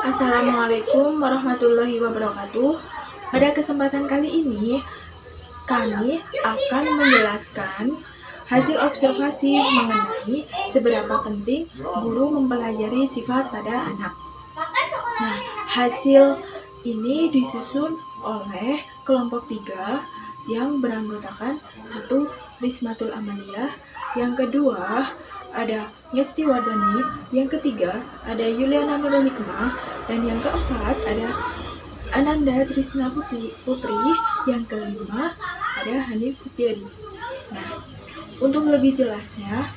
Assalamualaikum warahmatullahi wabarakatuh. Pada kesempatan kali ini, kami akan menjelaskan hasil observasi mengenai seberapa penting guru mempelajari sifat pada anak. Nah, hasil ini disusun oleh kelompok 3 yang beranggotakan 1. Rismatul Amaliyah, yang kedua ada Ngesti Wardani, yang ketiga ada Yuliana Nurul Hikmah, dan yang keempat ada Ananda Trisna Putri, yang kelima ada Hanif Setiadi. Nah, untuk lebih jelasnya,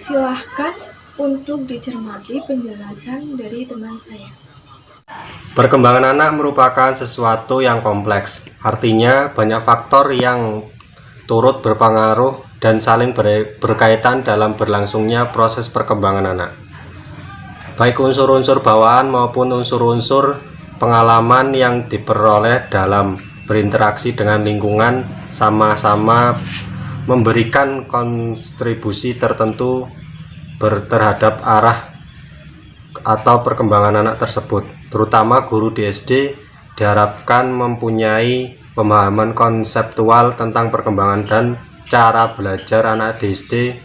silahkan untuk dicermati penjelasan dari teman saya. Perkembangan anak merupakan sesuatu yang kompleks, artinya banyak faktor yang turut berpengaruh dan saling berkaitan dalam berlangsungnya proses perkembangan anak. Baik unsur-unsur bawaan maupun unsur-unsur pengalaman yang diperoleh dalam berinteraksi dengan lingkungan sama-sama memberikan kontribusi tertentu terhadap arah atau perkembangan anak tersebut. Terutama guru di SD diharapkan mempunyai pemahaman konseptual tentang perkembangan dan cara belajar anak di SD.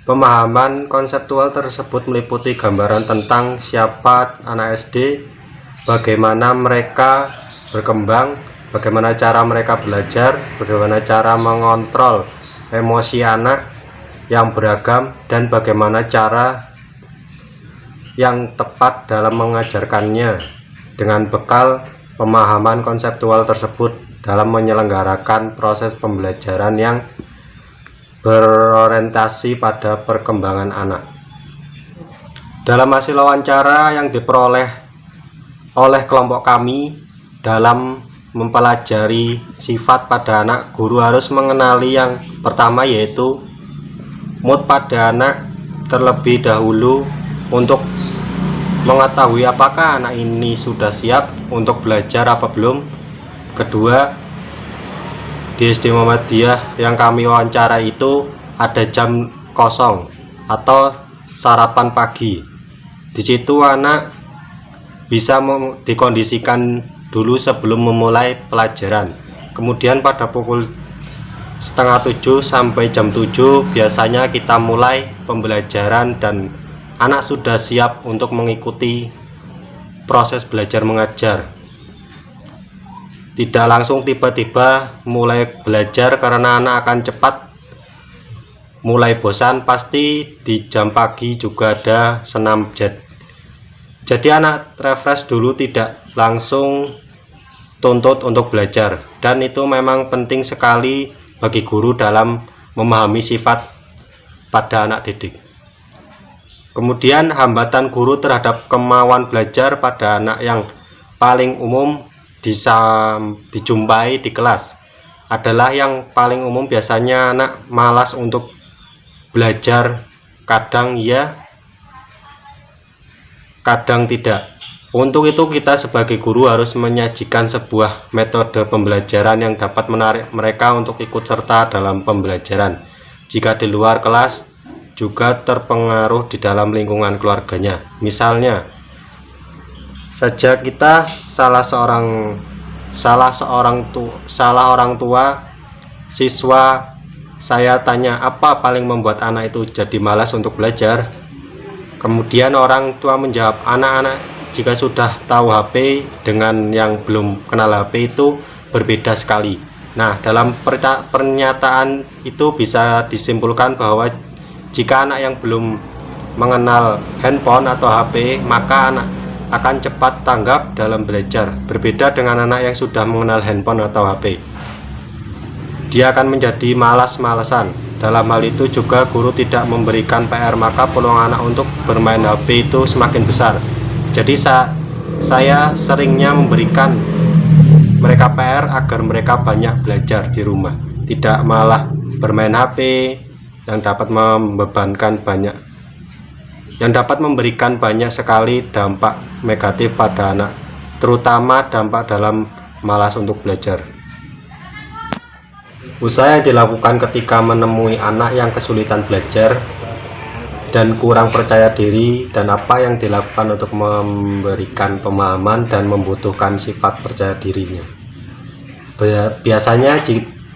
Pemahaman konseptual tersebut meliputi gambaran tentang siapa anak SD, bagaimana mereka berkembang, bagaimana cara mereka belajar, bagaimana cara mengontrol emosi anak yang beragam, dan bagaimana cara yang tepat dalam mengajarkannya. Dengan bekal pemahaman konseptual tersebut dalam menyelenggarakan proses pembelajaran yang berorientasi pada perkembangan anak. Dalam hasil wawancara yang diperoleh oleh kelompok kami dalam mempelajari sifat pada anak, guru harus mengenali yang pertama, yaitu mood pada anak terlebih dahulu untuk mengetahui apakah anak ini sudah siap untuk belajar apa belum. Kedua, di SD Muhammadiyah yang kami wawancara itu ada jam kosong atau sarapan pagi. Di situ anak bisa dikondisikan dulu sebelum memulai pelajaran. Kemudian pada pukul 6:30 sampai jam 7 biasanya kita mulai pembelajaran dan anak sudah siap untuk mengikuti proses belajar mengajar. Tidak langsung tiba-tiba mulai belajar karena anak akan cepat mulai bosan. Pasti di jam pagi juga ada senam jet. Jadi anak refresh dulu, tidak langsung tuntut untuk belajar, dan itu memang penting sekali bagi guru dalam memahami sifat pada anak didik. Kemudian hambatan guru terhadap kemauan belajar pada anak yang paling umum dijumpai di kelas adalah yang paling umum biasanya anak malas untuk belajar, kadang ya, kadang tidak. Untuk itu kita sebagai guru harus menyajikan sebuah metode pembelajaran yang dapat menarik mereka untuk ikut serta dalam pembelajaran. Jika di luar kelas juga terpengaruh di dalam lingkungan keluarganya. Misalnya saja kita salah orang tua siswa, saya tanya apa paling membuat anak itu jadi malas untuk belajar. Kemudian orang tua menjawab, anak-anak jika sudah tahu HP dengan yang belum kenal HP itu berbeda sekali. Nah, dalam pernyataan itu bisa disimpulkan bahwa jika anak yang belum mengenal handphone atau HP, maka anak akan cepat tanggap dalam belajar. Berbeda dengan anak yang sudah mengenal handphone atau HP, dia akan menjadi malas-malasan. Dalam hal itu juga guru tidak memberikan PR, maka peluang anak untuk bermain HP itu semakin besar. Jadi saya seringnya memberikan mereka PR agar mereka banyak belajar di rumah, tidak malah bermain HP yang dapat memberikan banyak sekali dampak negatif pada anak, terutama dampak dalam malas untuk belajar. Usaha yang dilakukan ketika menemui anak yang kesulitan belajar dan kurang percaya diri, dan apa yang dilakukan untuk memberikan pemahaman dan membutuhkan sifat percaya dirinya. Biasanya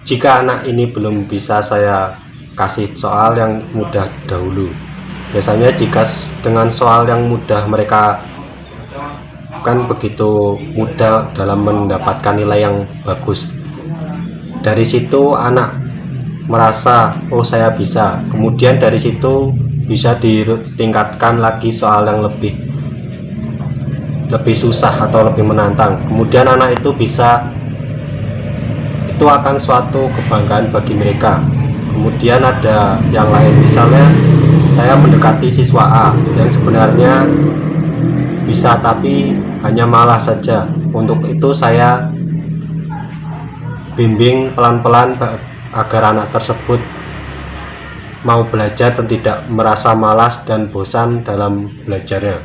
jika anak ini belum bisa saya kasih soal yang mudah dahulu. Biasanya jika dengan soal yang mudah mereka kan begitu mudah dalam mendapatkan nilai yang bagus. Dari situ anak merasa oh saya bisa. Kemudian dari situ bisa ditingkatkan lagi soal yang lebih susah atau lebih menantang. Kemudian anak itu akan suatu kebanggaan bagi mereka. Kemudian ada yang lain, misalnya saya mendekati siswa A yang sebenarnya bisa tapi hanya malas saja. Untuk itu saya bimbing pelan-pelan agar anak tersebut mau belajar dan tidak merasa malas dan bosan dalam belajarnya.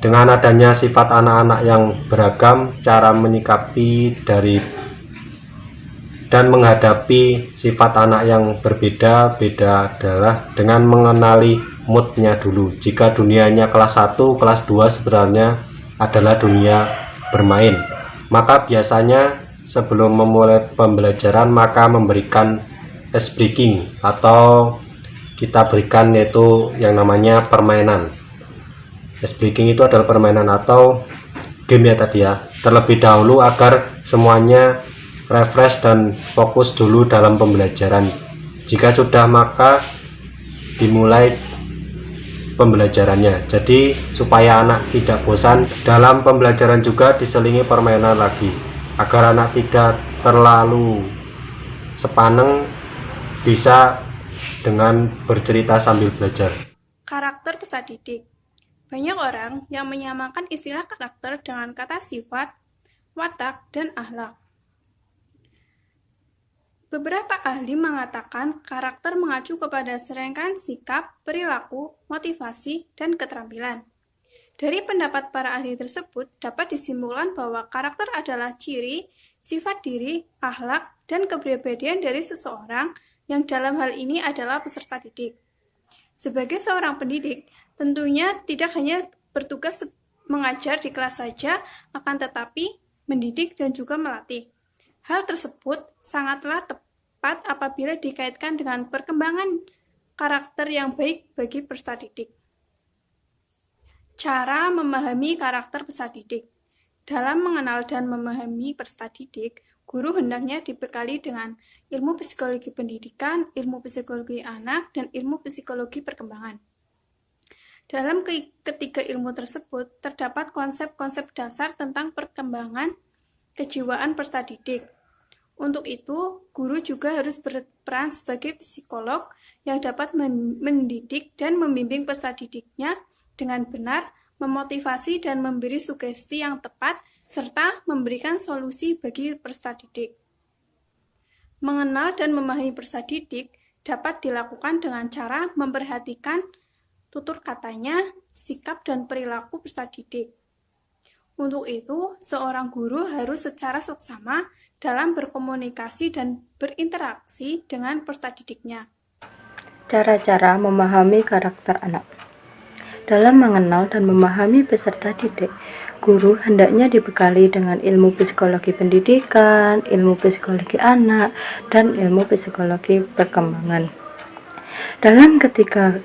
Dengan adanya sifat anak-anak yang beragam, cara menyikapi dan menghadapi sifat anak yang berbeda-beda adalah dengan mengenali moodnya dulu. Jika dunianya kelas 1, kelas 2 sebenarnya adalah dunia bermain, maka biasanya sebelum memulai pembelajaran maka memberikan ice breaking atau kita berikan yaitu yang namanya permainan. Ice breaking itu adalah permainan atau game ya tadi ya, terlebih dahulu agar semuanya refresh dan fokus dulu dalam pembelajaran. Jika sudah maka dimulai pembelajarannya. Jadi supaya anak tidak bosan dalam pembelajaran juga diselingi permainan lagi agar anak tidak terlalu sepaneng, bisa dengan bercerita sambil belajar. Karakter peserta didik. Banyak orang yang menyamakan istilah karakter dengan kata sifat, watak, dan akhlak. Beberapa ahli mengatakan karakter mengacu kepada serangkaian sikap, perilaku, motivasi, dan keterampilan. Dari pendapat para ahli tersebut, dapat disimpulkan bahwa karakter adalah ciri, sifat diri, akhlak, dan kepribadian dari seseorang yang dalam hal ini adalah peserta didik. Sebagai seorang pendidik, tentunya tidak hanya bertugas mengajar di kelas saja, akan tetapi mendidik dan juga melatih. Hal tersebut sangatlah tepat apabila dikaitkan dengan perkembangan karakter yang baik bagi peserta didik. Cara memahami karakter peserta didik. Dalam mengenal dan memahami peserta didik, guru hendaknya dibekali dengan ilmu psikologi pendidikan, ilmu psikologi anak, dan ilmu psikologi perkembangan. Dalam ketiga ilmu tersebut, terdapat konsep-konsep dasar tentang perkembangan kejiwaan peserta didik. Untuk itu, guru juga harus berperan sebagai psikolog yang dapat mendidik dan membimbing peserta didiknya dengan benar, memotivasi dan memberi sugesti yang tepat, serta memberikan solusi bagi peserta didik. Mengenal dan memahami peserta didik dapat dilakukan dengan cara memperhatikan tutur katanya, sikap dan perilaku peserta didik. Untuk itu, seorang guru harus secara seksama dalam berkomunikasi dan berinteraksi dengan peserta didiknya. Cara-cara memahami karakter anak. Dalam mengenal dan memahami peserta didik, guru hendaknya dibekali dengan ilmu psikologi pendidikan, ilmu psikologi anak, dan ilmu psikologi perkembangan. Dalam ketiga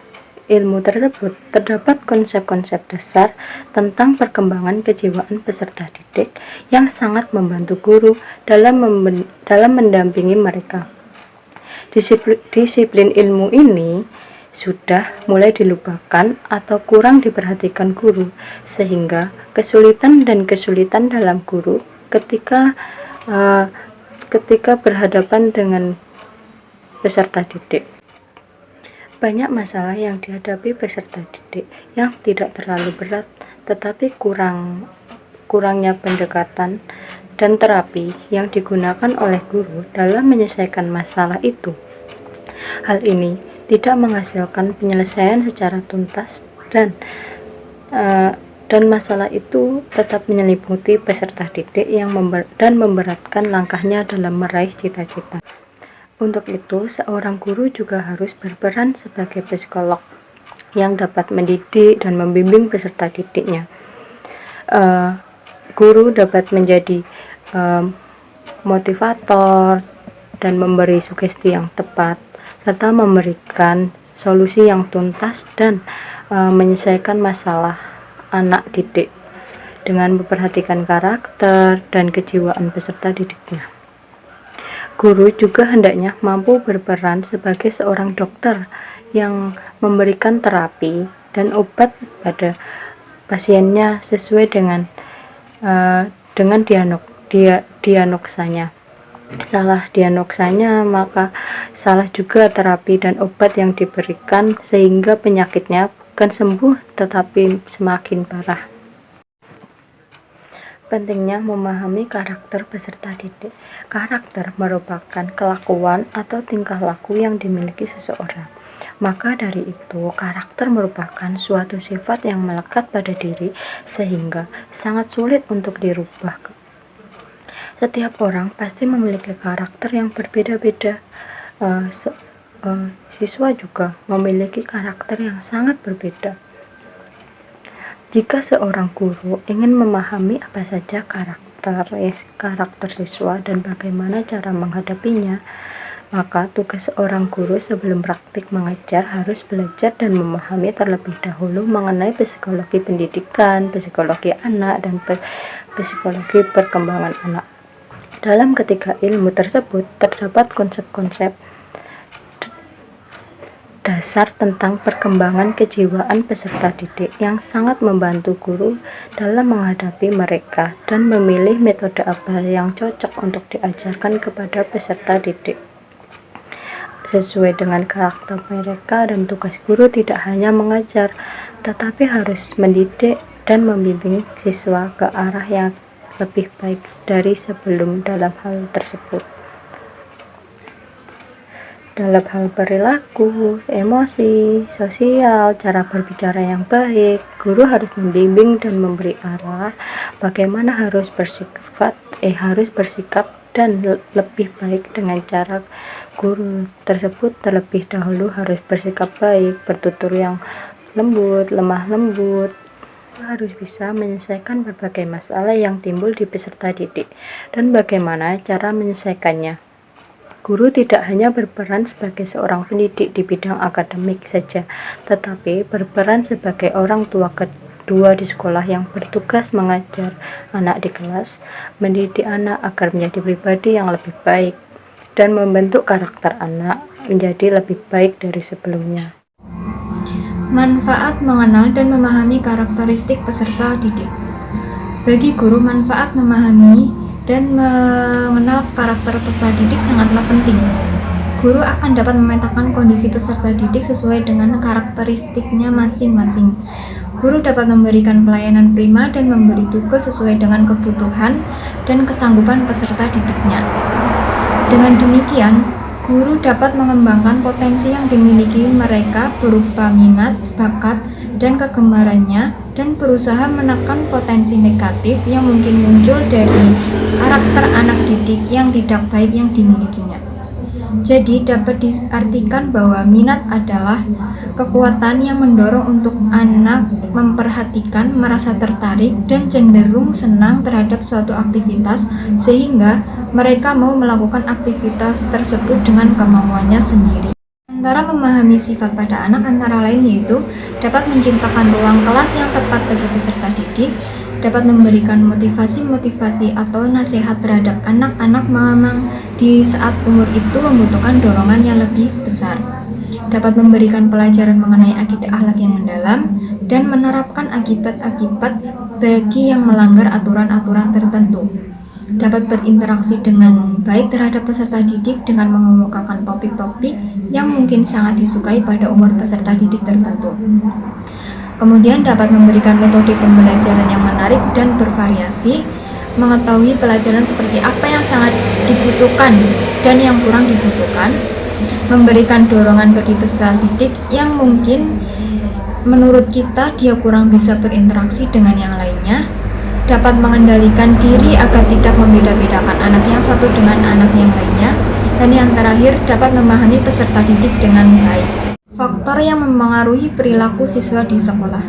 ilmu tersebut terdapat konsep-konsep dasar tentang perkembangan kejiwaan peserta didik yang sangat membantu guru dalam mendampingi mereka. Disiplin ilmu ini sudah mulai dilupakan atau kurang diperhatikan guru, sehingga kesulitan dalam guru ketika berhadapan dengan peserta didik. Banyak masalah yang dihadapi peserta didik yang tidak terlalu berat, tetapi kurangnya pendekatan dan terapi yang digunakan oleh guru dalam menyelesaikan masalah itu. Hal ini tidak menghasilkan penyelesaian secara tuntas dan masalah itu tetap menyelimuti peserta didik dan memberatkan langkahnya dalam meraih cita-cita. Untuk itu, seorang guru juga harus berperan sebagai psikolog yang dapat mendidik dan membimbing peserta didiknya. Guru dapat menjadi motivator dan memberi sugesti yang tepat, serta memberikan solusi yang tuntas dan menyelesaikan masalah anak didik dengan memperhatikan karakter dan kejiwaan peserta didiknya. Guru juga hendaknya mampu berperan sebagai seorang dokter yang memberikan terapi dan obat pada pasiennya sesuai dengan diagnosanya. Salah diagnosanya, maka salah juga terapi dan obat yang diberikan, sehingga penyakitnya bukan sembuh tetapi semakin parah. Pentingnya memahami karakter peserta didik. Karakter merupakan kelakuan atau tingkah laku yang dimiliki seseorang. Maka dari itu, karakter merupakan suatu sifat yang melekat pada diri sehingga sangat sulit untuk dirubah. Setiap orang pasti memiliki karakter yang berbeda-beda. Siswa juga memiliki karakter yang sangat berbeda. Jika seorang guru ingin memahami apa saja karakter siswa dan bagaimana cara menghadapinya, maka tugas seorang guru sebelum praktik mengajar harus belajar dan memahami terlebih dahulu mengenai psikologi pendidikan, psikologi anak, dan psikologi perkembangan anak. Dalam ketiga ilmu tersebut terdapat konsep-konsep dasar tentang perkembangan kejiwaan peserta didik yang sangat membantu guru dalam menghadapi mereka dan memilih metode apa yang cocok untuk diajarkan kepada peserta didik. Sesuai dengan karakter mereka, dan tugas guru tidak hanya mengajar, tetapi harus mendidik dan membimbing siswa ke arah yang lebih baik dari sebelum dalam hal tersebut. Dalam hal perilaku, emosi, sosial, cara berbicara yang baik, guru harus membimbing dan memberi arah bagaimana harus bersikap dan lebih baik. Dengan cara guru tersebut terlebih dahulu harus bersikap baik, bertutur yang lembut, lemah lembut, harus bisa menyelesaikan berbagai masalah yang timbul di peserta didik dan bagaimana cara menyelesaikannya. Guru tidak hanya berperan sebagai seorang pendidik di bidang akademik saja, tetapi berperan sebagai orang tua kedua di sekolah yang bertugas mengajar anak di kelas, mendidik anak agar menjadi pribadi yang lebih baik, dan membentuk karakter anak menjadi lebih baik dari sebelumnya. Manfaat mengenal dan memahami karakteristik peserta didik. Bagi guru, manfaat memahami dan mengenal karakter peserta didik sangatlah penting. Guru akan dapat memetakan kondisi peserta didik sesuai dengan karakteristiknya masing-masing. Guru dapat memberikan pelayanan prima dan memberi tugas sesuai dengan kebutuhan dan kesanggupan peserta didiknya. Dengan demikian, guru dapat mengembangkan potensi yang dimiliki mereka berupa minat, bakat, dan kegemarannya, dan berusaha menekan potensi negatif yang mungkin muncul dari karakter anak didik yang tidak baik yang dimilikinya. Jadi dapat diartikan bahwa minat adalah kekuatan yang mendorong untuk anak memperhatikan, merasa tertarik, dan cenderung senang terhadap suatu aktivitas sehingga mereka mau melakukan aktivitas tersebut dengan kemauannya sendiri. Antara memahami sifat pada anak antara lain yaitu dapat menciptakan ruang kelas yang tepat bagi peserta didik, dapat memberikan motivasi-motivasi atau nasihat terhadap anak-anak memang di saat umur itu membutuhkan dorongan yang lebih besar, dapat memberikan pelajaran mengenai akidah akhlak yang mendalam, dan menerapkan akibat-akibat bagi yang melanggar aturan-aturan tertentu. Dapat berinteraksi dengan baik terhadap peserta didik dengan mengemukakan topik-topik yang mungkin sangat disukai pada umur peserta didik tertentu. Kemudian dapat memberikan metode pembelajaran yang menarik dan bervariasi, mengetahui pelajaran seperti apa yang sangat dibutuhkan dan yang kurang dibutuhkan, memberikan dorongan bagi peserta didik yang mungkin menurut kita dia kurang bisa berinteraksi dengan yang lainnya, dapat mengendalikan diri agar tidak membeda-bedakan anak yang satu dengan anak yang lainnya, Dan yang terakhir, dapat memahami peserta didik dengan baik. Faktor yang mempengaruhi perilaku siswa di sekolah.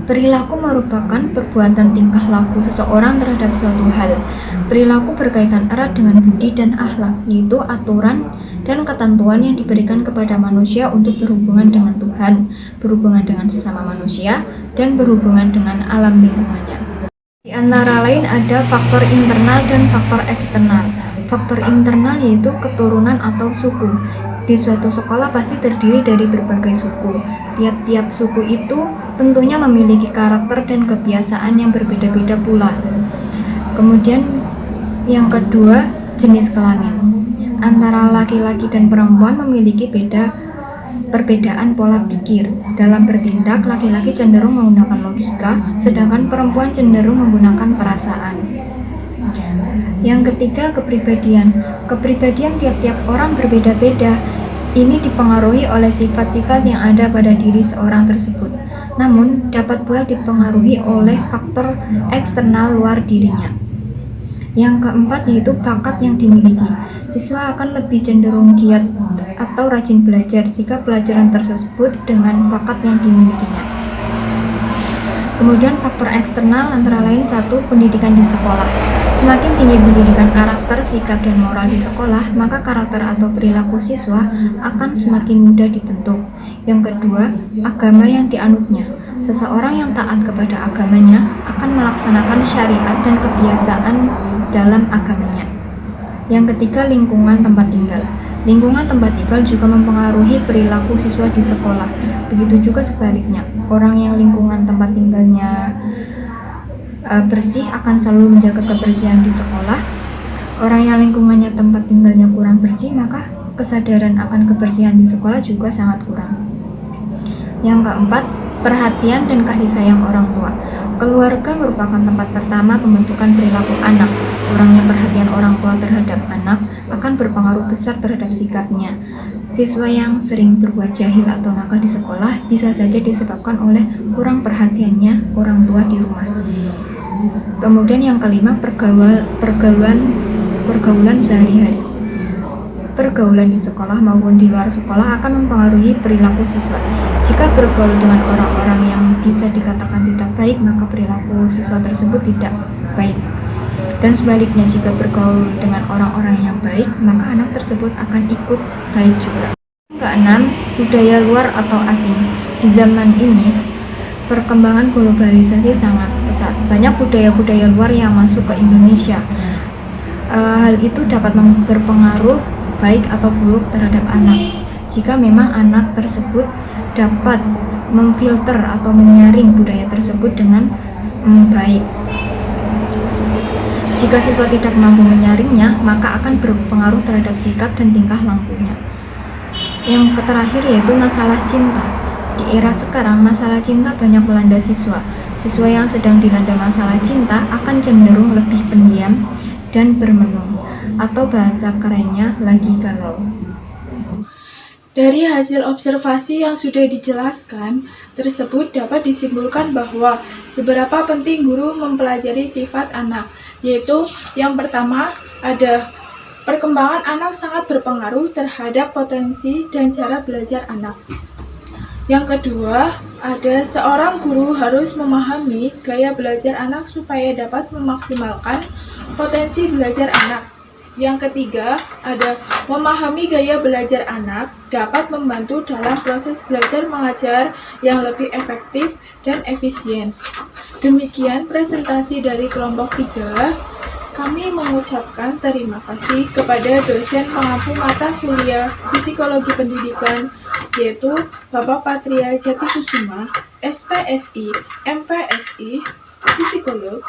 Perilaku merupakan perbuatan tingkah laku seseorang terhadap suatu hal. Perilaku berkaitan erat dengan budi dan akhlak, yaitu aturan dan ketentuan yang diberikan kepada manusia untuk berhubungan dengan Tuhan, berhubungan dengan sesama manusia, dan berhubungan dengan alam lingkungannya. Di antara lain ada faktor internal dan faktor eksternal. Faktor internal yaitu keturunan atau suku. Di suatu sekolah pasti terdiri dari berbagai suku. Tiap-tiap suku itu tentunya memiliki karakter dan kebiasaan yang berbeda-beda pula. Kemudian yang kedua, jenis kelamin. Antara laki-laki dan perempuan memiliki perbedaan pola pikir. Dalam bertindak, laki-laki cenderung menggunakan logika, sedangkan perempuan cenderung menggunakan perasaan. Yang ketiga, kepribadian. Kepribadian tiap-tiap orang berbeda-beda. Ini dipengaruhi oleh sifat-sifat yang ada pada diri seorang tersebut. Namun, dapat pula dipengaruhi oleh faktor eksternal luar dirinya. Yang keempat yaitu bakat yang dimiliki. Siswa akan lebih cenderung giat atau rajin belajar jika pelajaran tersebut dengan bakat yang dimilikinya. Kemudian faktor eksternal antara lain satu, pendidikan di sekolah. Semakin tinggi pendidikan karakter, sikap, dan moral di sekolah, maka karakter atau perilaku siswa akan semakin mudah dibentuk. Yang kedua, agama yang dianutnya. Seseorang yang taat kepada agamanya akan melaksanakan syariat dan kebiasaan dalam agamanya. Yang ketiga, lingkungan tempat tinggal. Lingkungan tempat tinggal juga mempengaruhi perilaku siswa di sekolah. Begitu juga sebaliknya, orang yang lingkungan tempat tinggalnya bersih akan selalu menjaga kebersihan di sekolah. Orang yang lingkungannya tempat tinggalnya kurang bersih, maka kesadaran akan kebersihan di sekolah juga sangat kurang. Yang keempat, perhatian dan kasih sayang orang tua. Keluarga merupakan tempat pertama pembentukan perilaku anak. Kurangnya perhatian orang tua terhadap anak akan berpengaruh besar terhadap sikapnya. Siswa yang sering berbuat jahil atau nakal di sekolah bisa saja disebabkan oleh kurang perhatiannya orang tua di rumah. Kemudian yang kelima, pergaulan sehari-hari. Pergaulan di sekolah maupun di luar sekolah akan mempengaruhi perilaku siswa. Jika bergaul dengan orang-orang yang bisa dikatakan tidak baik, maka perilaku siswa tersebut tidak baik. Dan sebaliknya, jika bergaul dengan orang-orang yang baik, maka anak tersebut akan ikut baik juga. Keenam, budaya luar atau asing. Di zaman ini, perkembangan globalisasi sangat pesat. Banyak budaya-budaya luar yang masuk ke Indonesia. Hal itu dapat berpengaruh baik atau buruk terhadap anak. Jika memang anak tersebut dapat memfilter atau menyaring budaya tersebut dengan baik. Jika siswa tidak mampu menyaringnya, maka akan berpengaruh terhadap sikap dan tingkah lakunya. Yang terakhir yaitu masalah cinta. Di era sekarang, masalah cinta banyak melanda siswa. Siswa yang sedang dilanda masalah cinta akan cenderung lebih pendiam dan bermenung, atau bahasa kerennya lagi galau. Dari hasil observasi yang sudah dijelaskan tersebut dapat disimpulkan bahwa seberapa penting guru mempelajari sifat anak, yaitu yang pertama ada perkembangan anak sangat berpengaruh terhadap potensi dan cara belajar anak. Yang kedua, ada seorang guru harus memahami gaya belajar anak supaya dapat memaksimalkan potensi belajar anak. Yang ketiga, ada memahami gaya belajar anak dapat membantu dalam proses belajar mengajar yang lebih efektif dan efisien. Demikian presentasi dari kelompok 3. Kami mengucapkan terima kasih kepada dosen pengampu mata kuliah Psikologi Pendidikan, yaitu Bapak Patria Jatikusuma, SPSI, MPSI, Psikolog,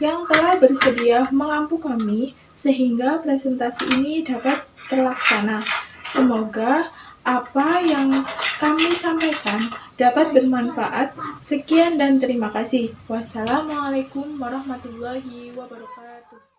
yang telah bersedia mengampu kami sehingga presentasi ini dapat terlaksana. Semoga apa yang kami sampaikan dapat bermanfaat. Sekian dan terima kasih. Wassalamualaikum warahmatullahi wabarakatuh.